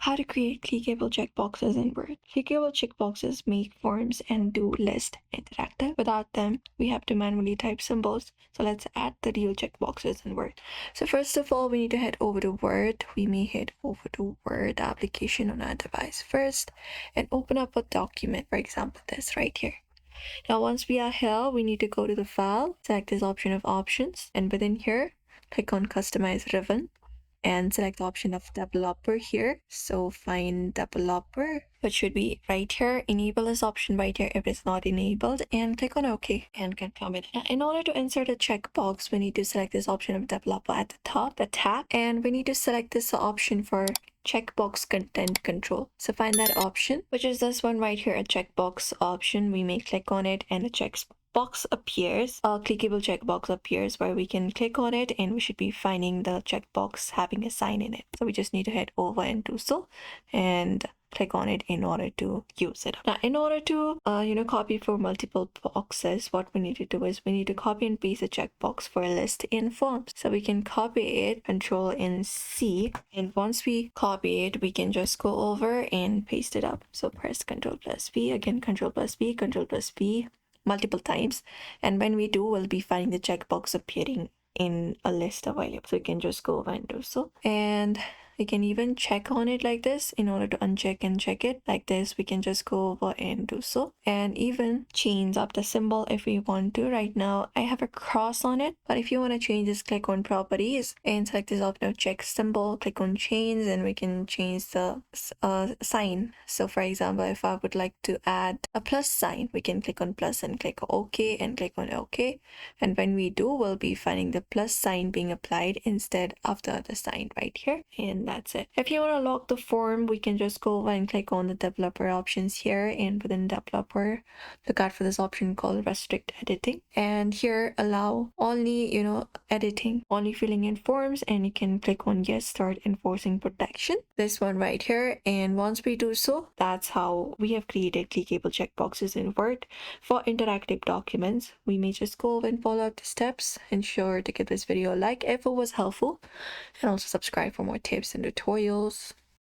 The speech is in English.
How to create clickable checkboxes in Word. Clickable checkboxes make forms and do list interactive. Without them, we have to manually type symbols. So let's add the real checkboxes in Word. So first of all, we need to head over to Word. We may head over to Word application on our device first and open up a document, for example, this right here. Now, once we are here, we need to go to the file, select this option of options, and within here, click on customize ribbon and select the option of developer here. So find developer, which should be right here. Enable this option right here if it's not enabled, and click on OK and confirm it. Now, in order to insert a checkbox, we need to select this option of developer at the top, the tab, and we need to select this option for checkbox content control. So find that option, which is this one right here, a checkbox option. We may click on it and a checkbox appears, a clickable checkbox appears where we can click on it and we should be finding the checkbox having a sign in it. So we just need to head over and do so and click on it in order to use it. Now, in order to copy for multiple boxes, what we need to do is we need to copy and paste a checkbox for a list in forms. So we can copy it, Control and C, and once we copy it, we can just go over and paste it up. So press Control plus V, again Control plus V, Control plus V, multiple times, and when we do, we'll be finding the checkbox appearing in a list available. So you can just go over and do so, and we can even check on it like this. In order to uncheck and check it like this, we can just go over and do so, and even change up the symbol if we want to. Right now I have a cross on it, but if you want to change this, click on properties and select this option of check symbol, click on change, and we can change the sign. So for example, if I would like to add a plus sign, we can click on plus and click OK and click on OK, and when we do, we'll be finding the plus sign being applied instead of the other sign right here, and that's it. If you want to lock the form, we can just go over and click on the developer options here, and within developer, look out for this option called restrict editing, and here allow only editing, only filling in forms, and you can click on yes, start enforcing protection, this one right here. And once we do so, that's how we have created clickable checkboxes in Word for interactive documents. We may just go over and follow up the steps. Ensure to give this video a like if it was helpful, and also subscribe for more tips and tutorials.